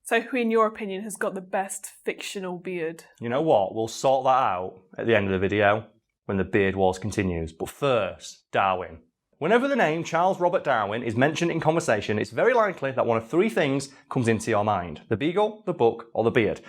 So who, in your opinion, has got the best fictional beard? You know what? We'll sort that out at the end of the video when the beard wars continues. But first, Darwin. Whenever the name Charles Robert Darwin is mentioned in conversation, it's very likely that one of three things comes into your mind: the beagle, the book, or the beard.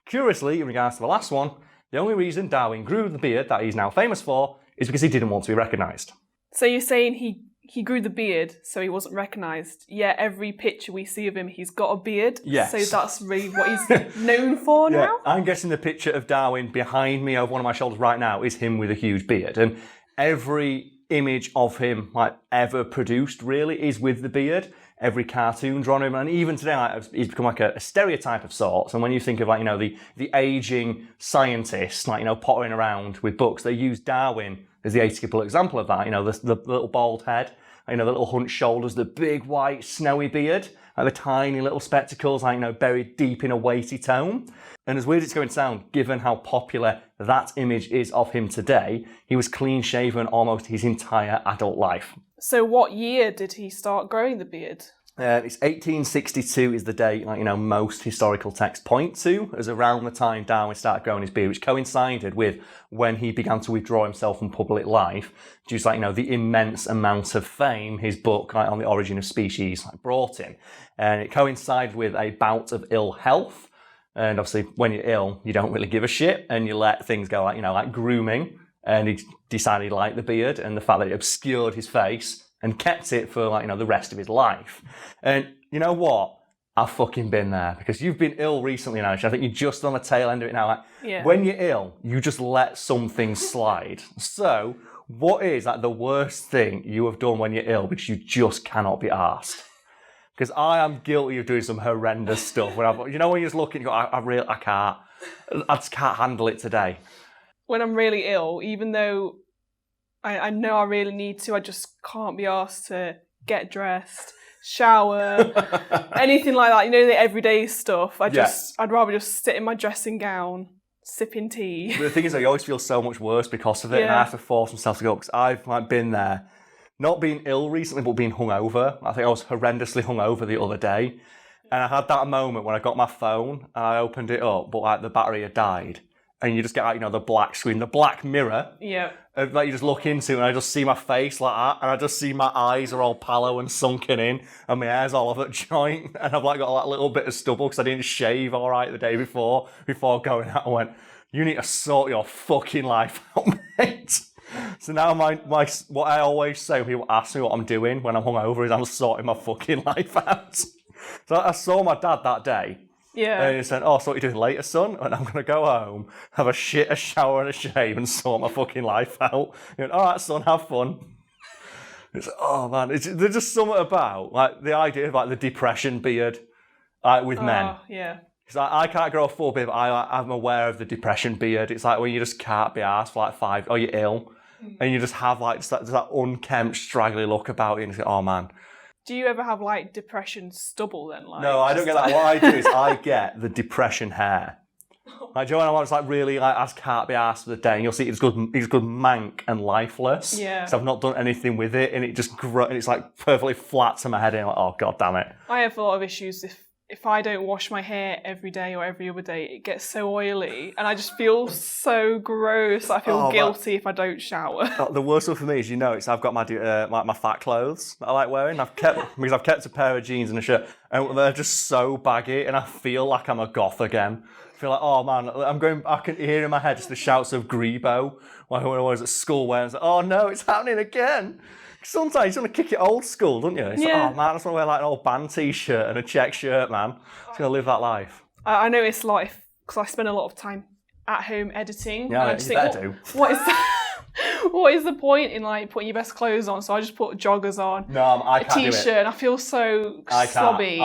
Curiously, in regards to the last one, the only reason Darwin grew the beard that he's now famous for is because he didn't want to be recognised. So you're saying he grew the beard so he wasn't recognised, yet every picture we see of him, he's got a beard? Yes. So that's really what he's known for now? I'm guessing the picture of Darwin behind me over one of my shoulders right now is him with a huge beard. And every image of him ever produced really is with the beard. Every cartoon drawn of him, and even today he's become like a stereotype of sorts. And when you think of the aging scientists pottering around with books, they use Darwin as the atypical example of that. The little bald head, the little hunched shoulders, the big white snowy beard, the tiny little spectacles, buried deep in a weighty tome. And as weird as it's going to sound, given how popular that image is of him today, he was clean shaven almost his entire adult life. So what year did he start growing the beard? It's 1862 is the date most historical texts point to as around the time Darwin started growing his beard, which coincided with when he began to withdraw himself from public life due to the immense amount of fame his book on the origin of species brought him. And it coincided with a bout of ill health. And obviously when you're ill, you don't really give a shit and you let things go like grooming. And he decided he liked the beard and the fact that it obscured his face and kept it for the rest of his life. And you know what? I've fucking been there because you've been ill recently now. I think you're just on the tail end of it now. When you're ill, you just let some things slide. So what is the worst thing you have done when you're ill because you just cannot be arsed? Because I am guilty of doing some horrendous stuff. When when you're just looking, you go, I can't. I just can't handle it today. When I'm really ill, even though I know I really need to, I just can't be asked to get dressed, shower, anything like that. The everyday stuff. I'd rather just sit in my dressing gown, sipping tea. But the thing is, I always feel so much worse because of it, and I have to force myself to go, because I've been there. Not being ill recently, but being hungover. I think I was horrendously hungover the other day. And I had that moment when I got my phone and I opened it up, but the battery had died. And you just get the black screen, the black mirror. Yeah. That you just look into, and I just see my face like that, and I just see my eyes are all pallow and sunken in, and my hair's all over the joint, and I've got that little bit of stubble because I didn't shave all right the day before going out. I went, you need to sort your fucking life out, mate. So now my what I always say when people ask me what I'm doing when I'm hungover is I'm sorting my fucking life out. So I saw my dad that day. Yeah. And he said, so what are you doing later, son? And I'm going to go home, have a shower and a shave and sort my fucking life out. He went, all right, son, have fun. It's man, there's just something about the idea of the depression beard with men. Yeah. Because I can't grow a full beard, but I'm aware of the depression beard. It's when you just can't be arsed for 5, or you're ill, and you just have just that unkempt, straggly look about you, and you think, oh man. Do you ever have depression stubble then? No, I don't get that. What I do is I get the depression hair. Joe and I was really I can't be asked for the day, and you'll see it's good mank and lifeless. Yeah. So I've not done anything with it, and it just and it's perfectly flat to my head, and I'm oh god damn it. I have a lot of issues if I don't wash my hair every day or every other day, it gets so oily and I just feel so gross. I feel guilty if I don't shower. The worst one for me is, I've got my fat clothes that I like wearing. I've kept a pair of jeans and a shirt, and they're just so baggy, and I feel like I'm a goth again. I feel like, oh man, I can hear in my head just the shouts of Grebo when I was at school where I was like, oh no, it's happening again. Sometimes you want to kick it old school, don't you? It's man, I just want to wear an old band t-shirt and a check shirt, man. Just going to live that life. I notice because I spend a lot of time at home editing. Yeah, I just think, what is the point in putting your best clothes on? So I just put joggers on, I can't do it. T-shirt, and I feel so slobby.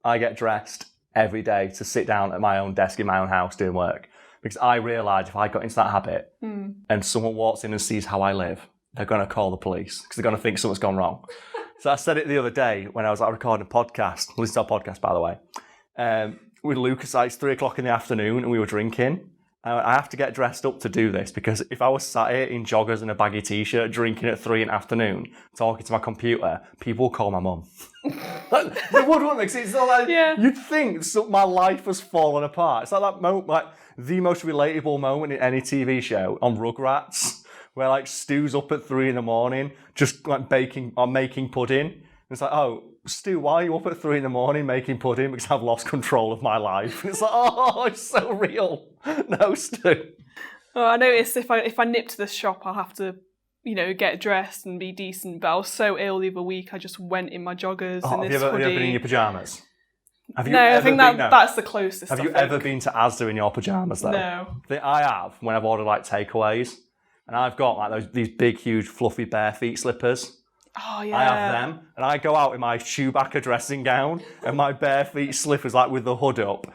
I get dressed every day to sit down at my own desk in my own house doing work. Because I realise if I got into that habit and someone walks in and sees how I live, they're going to call the police because they're going to think something's gone wrong. So I said it the other day when I was recording a podcast. Listen to our podcast, by the way. With Lucas, it's 3:00 in the afternoon and we were drinking. I have to get dressed up to do this because if I was sat here in joggers and a baggy t-shirt drinking at 3 in the afternoon, talking to my computer, people would call my mum. They would, wouldn't they? 'Cause it's not like, you'd think my life has fallen apart. It's like that moment, like the most relatable moment in any TV show on Rugrats, where like Stu's up at 3 in the morning, just like making pudding. And it's like, oh, Stu, why are you up at 3 in the morning making pudding? Because I've lost control of my life. It's like, oh, it's so real. No, Stu. Well, I noticed if I nip to the shop, I'll have to, get dressed and be decent. But I was so ill the other week, I just went in my joggers and this hoodie. Have you ever been in your pyjamas? I think that's the closest. Have you ever been to Asda in your pyjamas though? No. I have when I've ordered like takeaways, and I've got like these big, huge, fluffy bare feet slippers. Oh yeah. I have them, and I go out in my Chewbacca dressing gown and my bare feet slippers, like with the hood up,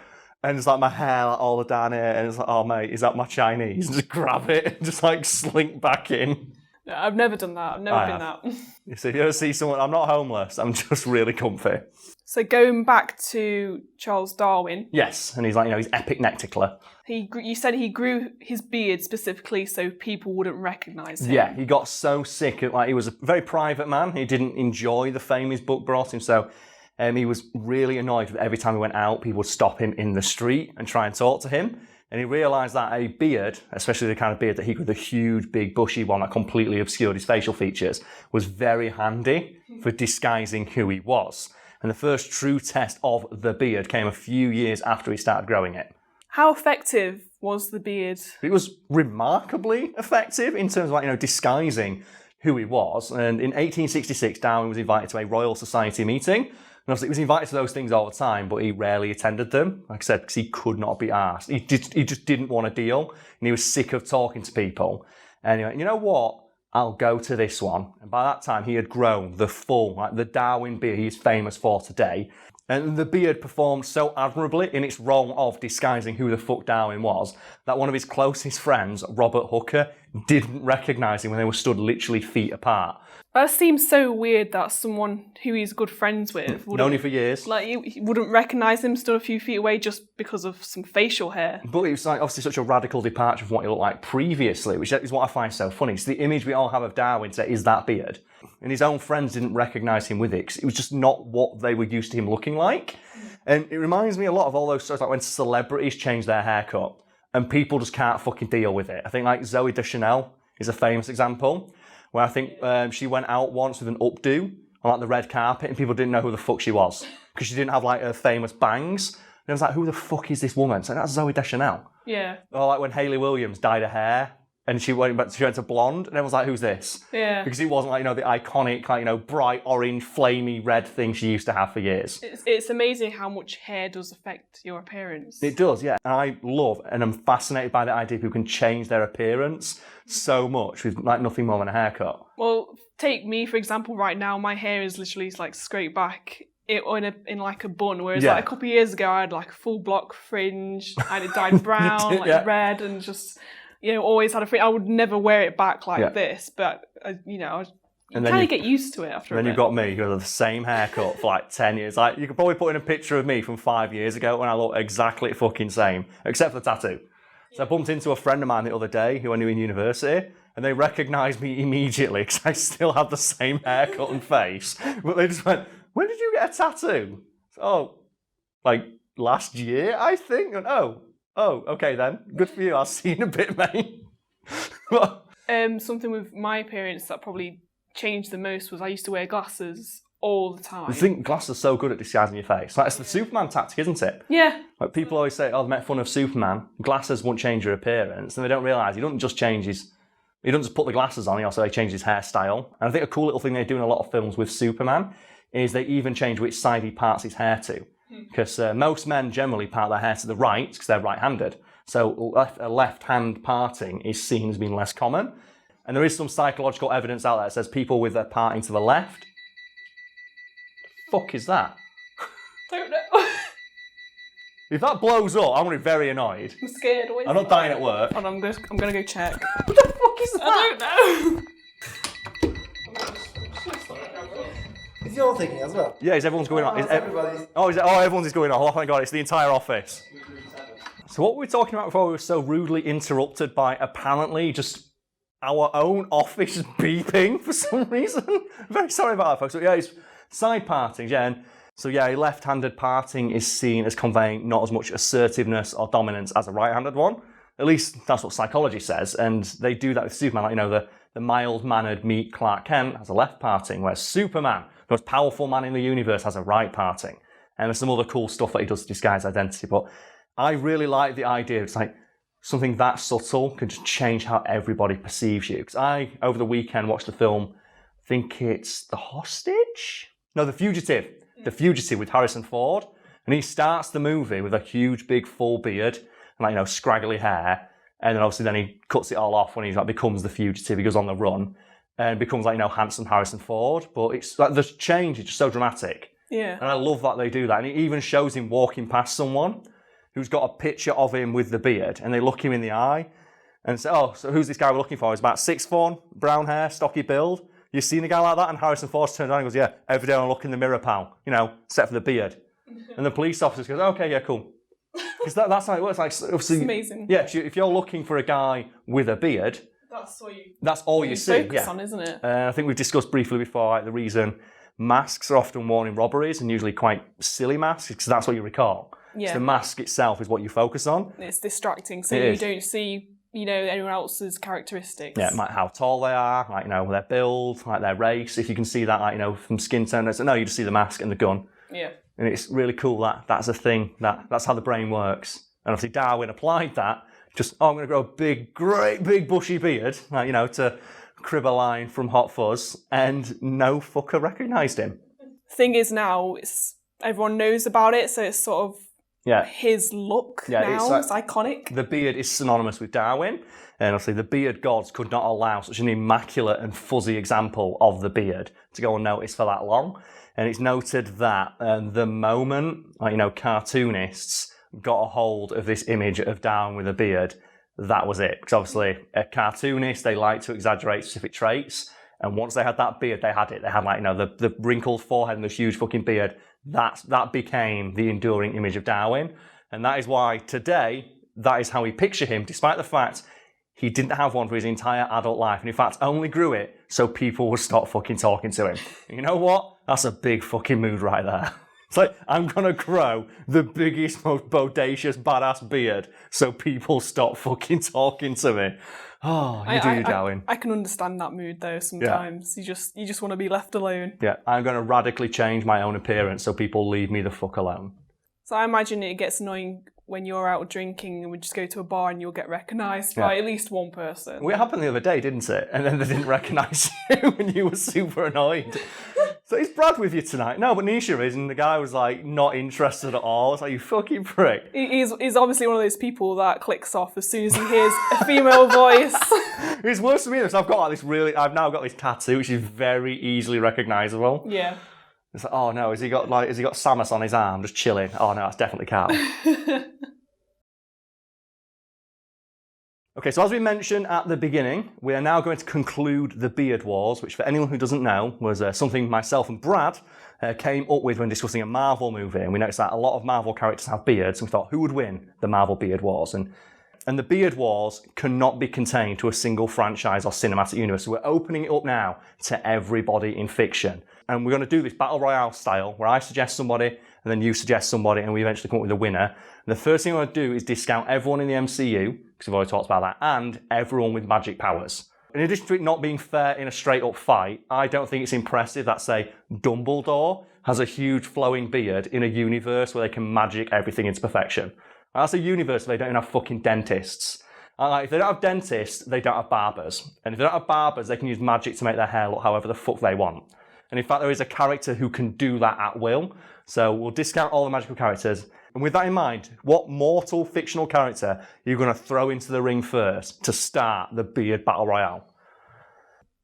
and it's like my hair like, all down here, and it's like, oh mate, is that my Chinese? And just grab it and just like slink back in. No, I've never done that. I've never been that. So if you ever see someone, I'm not homeless. I'm just really comfy. So going back to Charles Darwin. Yes, and he's like, he's epic neck tickler. You said he grew his beard specifically so people wouldn't recognise him. Yeah, he got so sick. He was a very private man. He didn't enjoy the fame his book brought him. So he was really annoyed that every time he went out, people would stop him in the street and try and talk to him. And he realised that a beard, especially the kind of beard that he grew, the huge, big, bushy one that completely obscured his facial features, was very handy for disguising who he was. And the first true test of the beard came a few years after he started growing it. How effective was the beard? It was remarkably effective in terms of disguising who he was. And in 1866, Darwin was invited to a Royal Society meeting. And obviously he was invited to those things all the time, but he rarely attended them. Like I said, because he could not be asked. He just didn't want a deal. And he was sick of talking to people. And he went, you know what? I'll go to this one. And by that time, he had grown the full, the Darwin beard he's famous for today. And the beard performed so admirably in its role of disguising who the fuck Darwin was that one of his closest friends, Robert Hooker, didn't recognise him when they were stood literally feet apart. That seems so weird that someone who he's good friends with known him for years. He wouldn't recognise him stood a few feet away just because of some facial hair. But it was obviously such a radical departure from what he looked like previously, which is what I find so funny. So the image we all have of Darwin today is that beard. And his own friends didn't recognise him with it because it was just not what they were used to him looking like. And it reminds me a lot of all those stories like when celebrities change their haircut and people just can't fucking deal with it. I think like Zooey Deschanel is a famous example. Where I think she went out once with an updo on the red carpet and people didn't know who the fuck she was because she didn't have her famous bangs. And I was like, who the fuck is this woman? So that's Zooey Deschanel. Yeah. Or when Hayley Williams dyed her hair and she went to blonde and everyone's like, who's this? Yeah. Because it wasn't the iconic bright orange flamey red thing she used to have for years. It's amazing how much hair does affect your appearance. It does, yeah. And I love and I'm fascinated by the idea people can change their appearance so much with nothing more than a haircut. Well, take me for example. Right now, my hair is literally straight back in a bun, whereas a couple of years ago I had a full block fringe. I had it dyed brown, red, and just always had a fringe. I would never wear it back like this, but you kind of get used to it after. And then you've got me who had the same haircut for 10 years. You could probably put in a picture of me from 5 years ago when I look exactly fucking same, except for the tattoo. So I bumped into a friend of mine the other day who I knew in university, and they recognised me immediately because I still had the same haircut and face. But they just went, when did you get a tattoo? Oh, last year, I think. And, oh, okay then. Good for you. I'll see you in a bit, mate. Something with my appearance that probably changed the most was I used to wear glasses all the time. I think glasses are so good at disguising your face. It's the Superman tactic, isn't it? Yeah. People always say, they make fun of Superman. Glasses won't change your appearance. And they don't realise he doesn't just he doesn't just put the glasses on, he also changes his hairstyle. And I think a cool little thing they do in a lot of films with Superman is they even change which side he parts his hair to. Because most men generally part their hair to the right because they're right-handed. So a left-hand parting is seen as being less common. And there is some psychological evidence out there that says people with their parting to the left. Fuck is that? Don't know. If that blows up, I'm going to be very annoyed. I'm scared. I'm not dying at work. Hold on, I'm going to go check. What the fuck is that? I don't know. Is your thinking as well? Yeah, everyone's going on? Everybody's. Everyone's is going on. Oh, thank God, it's the entire office. So what were we talking about before we were so rudely interrupted by apparently just our own office beeping for some reason? Very sorry about that, folks. So yeah, it's side partings, yeah. And so yeah, a left-handed parting is seen as conveying not as much assertiveness or dominance as a right-handed one. At least that's what psychology says, and they do that with Superman. Like, the mild-mannered, meek Clark Kent has a left parting, whereas Superman, the most powerful man in the universe, has a right parting. And there's some other cool stuff that he does to disguise identity. But I really like the idea. It's like something that subtle can just change how everybody perceives you. Because I, over the weekend, watched the film, I think it's The Hostage? No, The Fugitive. The Fugitive with Harrison Ford. And he starts the movie with a huge, big, full beard and, scraggly hair. And then obviously then he cuts it all off when he becomes the fugitive. He goes on the run and becomes handsome Harrison Ford. But it's like the change is just so dramatic. Yeah. And I love that they do that. And it even shows him walking past someone who's got a picture of him with the beard, and they look him in the eye and say, "Oh, so who's this guy we're looking for? He's about 6'4", brown hair, stocky build. You seen a guy like that?" And Harrison Ford turns around and goes, "Yeah, every day I look in the mirror, pal. Except for the beard." And the police officer goes, "Okay, yeah, cool." Because that's how it works. Like, it's amazing. Yeah, if you're looking for a guy with a beard, that's all you see. Focus on, isn't it? I think we've discussed briefly before the reason masks are often worn in robberies, and usually quite silly masks, because that's what you recall. Yeah. So the mask itself is what you focus on. It's distracting, so you don't see, anyone else's characteristics. Yeah, like how tall they are, their build, their race. If you can see that, from skin tone, no, you just see the mask and the gun. Yeah. And it's really cool that's a thing, that's how the brain works. And obviously Darwin applied that, I'm going to grow a great big bushy beard, to crib a line from Hot Fuzz, and no fucker recognised him. Thing is now, everyone knows about it, so it's sort of his look now. It's iconic. The beard is synonymous with Darwin, and obviously the beard gods could not allow such an immaculate and fuzzy example of the beard to go unnoticed for that long. And it's noted that the moment, cartoonists got a hold of this image of Darwin with a beard, that was it. Because obviously, a cartoonist, they like to exaggerate specific traits. And once they had that beard, they had it. They had the wrinkled forehead and the huge fucking beard. That became the enduring image of Darwin. And that is why today, that is how we picture him, despite the fact he didn't have one for his entire adult life. And in fact, only grew it so people would stop fucking talking to him. And you know what? That's a big fucking mood right there. It's like, I'm going to grow the biggest, most bodacious, badass beard so people stop fucking talking to me. Oh, Darwin. I can understand that mood though sometimes. Yeah. You just want to be left alone. Yeah, I'm going to radically change my own appearance so people leave me the fuck alone. So I imagine it gets annoying when you're out drinking and we just go to a bar and you'll get recognised by at least one person. Well, it happened the other day, didn't it? And then they didn't recognise you and you were super annoyed. So is Brad with you tonight? No, but Nisha is, and the guy was not interested at all. It's like, you fucking prick. He's obviously one of those people that clicks off as soon as he hears a female voice. It's worse for me because I've now got this tattoo which is very easily recognisable. Yeah. It's like, oh no, has he got Samus on his arm just chilling? Oh no, that's definitely Karl. Okay, so as we mentioned at the beginning, we are now going to conclude the Beard Wars, which for anyone who doesn't know was something myself and Brad came up with when discussing a Marvel movie. And we noticed that a lot of Marvel characters have beards, and we thought, who would win the Marvel Beard Wars? And the Beard Wars cannot be contained to a single franchise or cinematic universe. So we're opening it up now to everybody in fiction. And we're going to do this Battle Royale style, where I suggest somebody, and then you suggest somebody, and we eventually come up with a winner. And the first thing I want to do is discount everyone in the MCU, because we've already talked about that, and everyone with magic powers. In addition to it not being fair in a straight-up fight, I don't think it's impressive that, say, Dumbledore has a huge flowing beard in a universe where they can magic everything into perfection. That's a universe where they don't even have fucking dentists. If they don't have dentists, they don't have barbers. And if they don't have barbers, they can use magic to make their hair look however the fuck they want. And in fact, there is a character who can do that at will. So we'll discount all the magical characters. And with that in mind, what mortal fictional character are you going to throw into the ring first to start the Beard Battle Royale?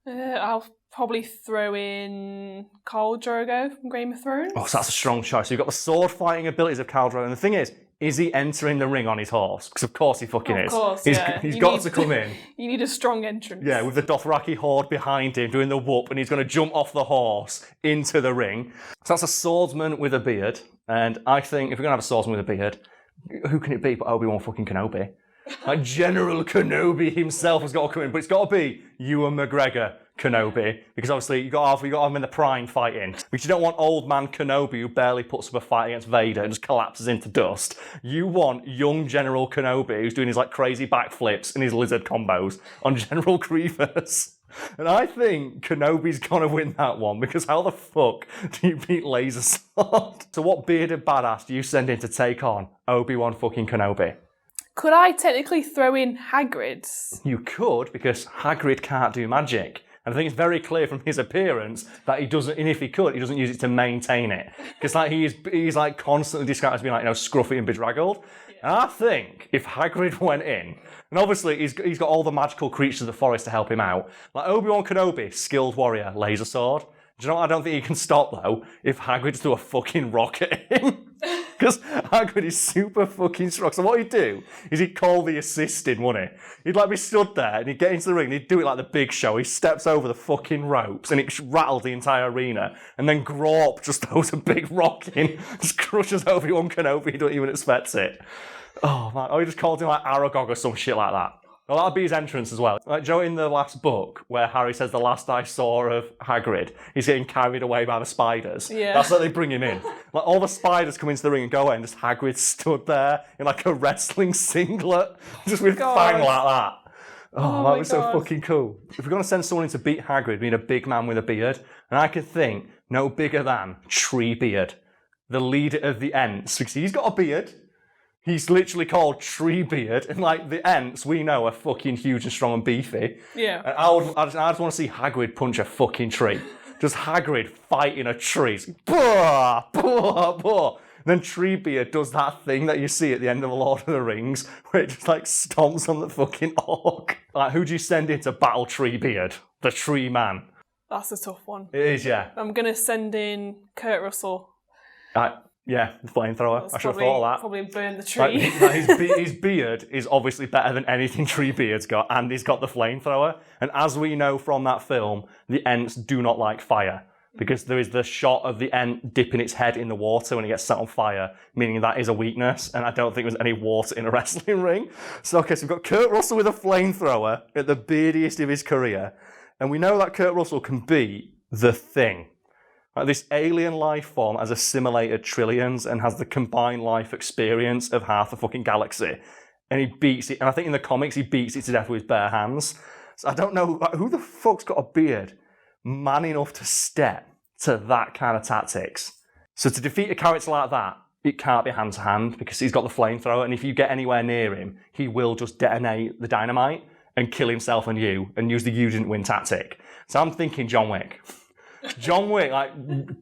I'll probably throw in Khal Drogo from Game of Thrones. Oh, so that's a strong choice. So you've got the sword fighting abilities of Khal Drogo. And the thing is he entering the ring on his horse? Because of course he fucking is. Of course, He's got to come in. You need a strong entrance. Yeah, with the Dothraki horde behind him doing the whoop, and he's going to jump off the horse into the ring. So that's a swordsman with a beard. And I think if we're going to have a swordsman with a beard, who can it be but Obi-Wan fucking Kenobi? Like, General Kenobi himself has got to come in, but it's got to be Ewan McGregor Kenobi, because obviously you got to have him in the prime fighting. Because you don't want old man Kenobi who barely puts up a fight against Vader and just collapses into dust. You want young General Kenobi who's doing his like crazy backflips and his lizard combos on General Grievous. And I think Kenobi's gonna win that one, because how the fuck do you beat Laser Sword? So what bearded badass do you send in to take on Obi-Wan fucking Kenobi? Could I technically throw in Hagrid's? You could, because Hagrid can't do magic. And I think it's very clear from his appearance that he doesn't, and if he could, he doesn't use it to maintain it. Because like he's like constantly described as being like, scruffy and bedraggled. Yeah. And I think if Hagrid went in, and obviously he's got all the magical creatures of the forest to help him out. Like Obi-Wan Kenobi, skilled warrior, laser sword. Do you know what I don't think he can stop though? If Hagrid threw a fucking rock at him. Because Hagrid is super fucking strong. So what he'd do is he'd call the assist in, wouldn't he? He'd like be stood there and he'd get into the ring and he'd do it like the Big Show. He steps over the fucking ropes and it rattled the entire arena. And then Grop just throws a big rock in, just crushes Obi-Wan Kenobi. He don't even expect it. Oh man, or he just called him like Aragog or some shit like that. Well, that'd be his entrance as well. Like Joe in the last book, where Harry says the last I saw of Hagrid, he's getting carried away by the spiders. Yeah. That's what they bring him in. Like all the spiders come into the ring and go away, and just Hagrid stood there in like a wrestling singlet, just with fang like that. Oh, that was so fucking cool. If we're going to send someone in to beat Hagrid, we need a big man with a beard. And I could think no bigger than Treebeard, the leader of the Ents, because he's got a beard. He's literally called Treebeard, and like the Ents we know are fucking huge and strong and beefy. Yeah. And I just want to see Hagrid punch a fucking tree. Just Hagrid fighting a tree. Bah, bah, bah. Then Treebeard does that thing that you see at the end of Lord of the Rings, where it just like stomps on the fucking orc. Like, who do you send in to battle Treebeard? The Tree Man. That's a tough one. It is, yeah. I'm gonna send in Kurt Russell. Yeah, the flamethrower. I should have thought of that. Probably burn the tree. His beard is obviously better than anything Treebeard's got, and he's got the flamethrower. And as we know from that film, the Ents do not like fire, because there is the shot of the Ent dipping its head in the water when it gets set on fire, meaning that is a weakness, and I don't think there's any water in a wrestling ring. So, okay, so we've got Kurt Russell with a flamethrower at the beardiest of his career, and we know that Kurt Russell can beat the Thing. Like this alien life form has assimilated trillions and has the combined life experience of half the fucking galaxy. And he beats it, and I think in the comics he beats it to death with his bare hands. So I don't know, like, who the fuck's got a beard man enough to step to that kind of tactics? So to defeat a character like that, it can't be hand to hand, because he's got the flamethrower, and if you get anywhere near him, he will just detonate the dynamite and kill himself and you, and use the you didn't win tactic. So I'm thinking John Wick. John Wick, like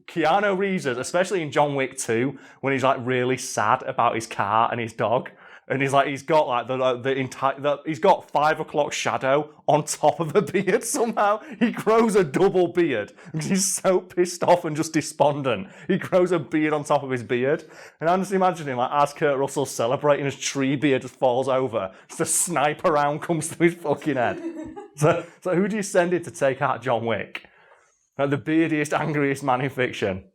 Keanu Reeves, especially in John Wick 2, when he's like really sad about his car and his dog, and he's got like he's got 5 o'clock shadow on top of a beard somehow. He grows a double beard because he's so pissed off and just despondent. He grows a beard on top of his beard, and I'm just imagining like as Kurt Russell celebrating, his Treebeard just falls over, just a sniper round comes through his fucking head. So who do you send in to take out John Wick? Like the beardiest, angriest man in fiction.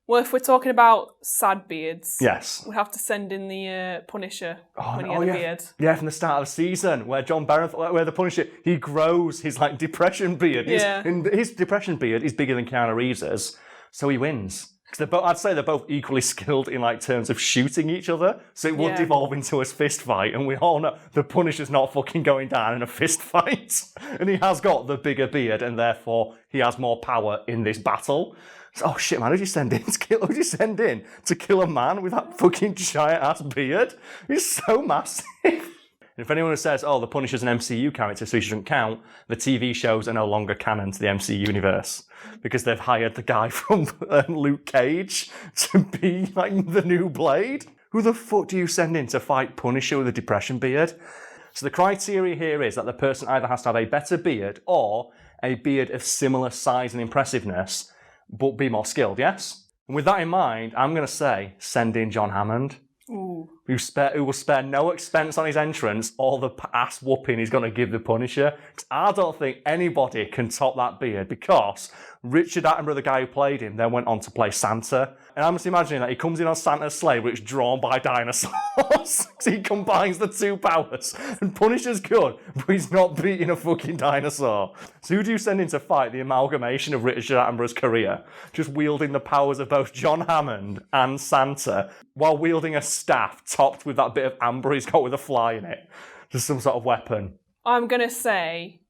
Well, if we're talking about sad beards, yes, we have to send in the Punisher when he had a beard. Yeah, from the start of the season, where John Barron, where the Punisher, he grows his like depression beard. Yeah. His depression beard is bigger than Keanu Reeves's, so he wins. Because I'd say they're both equally skilled in like terms of shooting each other, so it would devolve into a fist fight, and we all know the Punisher's not fucking going down in a fist fight, and he has got the bigger beard, and therefore he has more power in this battle. So, oh shit, man, who'd you send in to kill a man with that fucking giant ass beard? He's so massive. If anyone says, oh, the Punisher's an MCU character, so he shouldn't count, the TV shows are no longer canon to the MCU universe, because they've hired the guy from Luke Cage to be like the new Blade. Who the fuck do you send in to fight Punisher with a depression beard? So the criteria here is that the person either has to have a better beard or a beard of similar size and impressiveness, but be more skilled, yes? And with that in mind, I'm going to say send in John Hammond. Ooh. Who will spare no expense on his entrance or the ass whooping he's going to give the Punisher. Because I don't think anybody can top that beard, because Richard Attenborough, the guy who played him, then went on to play Santa. And I'm just imagining that he comes in on Santa's sleigh, which is drawn by dinosaurs. does. He combines the two powers. And Punisher's good, but he's not beating a fucking dinosaur. So who do you send in to fight the amalgamation of Richard Attenborough's career? Just wielding the powers of both John Hammond and Santa, while wielding a staff topped with that bit of amber he's got with a fly in it. Just some sort of weapon. I'm going to say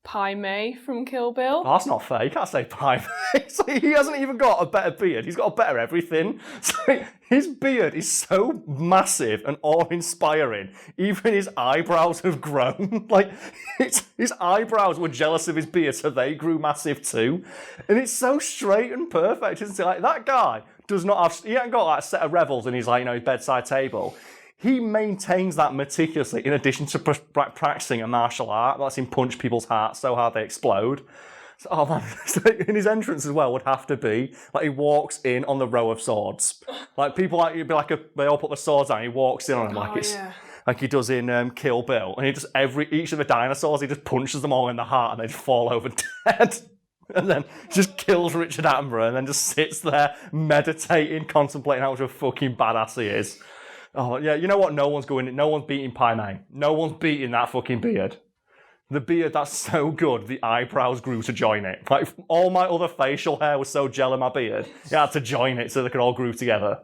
Pai Mei from Kill Bill. Oh, that's not fair. You can't say Pai Mei. He hasn't even got a better beard. He's got a better everything. So his beard is so massive and awe-inspiring. Even his eyebrows have grown. Like, his eyebrows were jealous of his beard, so they grew massive too. And it's so straight and perfect, isn't it? Like, that guy does not have... He ain't got like a set of revels in his, like, his bedside table. He maintains that meticulously in addition to practicing a martial art that lets him punch people's hearts so hard they explode. So, oh man, in his entrance as well would have to be, like, he walks in on the row of swords. Like, people, like, you'd be like, they all put the swords down, he walks in on them like he does in Kill Bill. And he just, each of the dinosaurs, he just punches them all in the heart and they just fall over dead. And then just kills Richard Attenborough and then just sits there meditating, contemplating how much of a fucking badass he is. Oh, yeah, you know what? No one's beating Pai Mei. No one's beating that fucking beard. The beard, that's so good, the eyebrows grew to join it. Like, all my other facial hair was so gel in my beard, you had to join it so they could all grow together.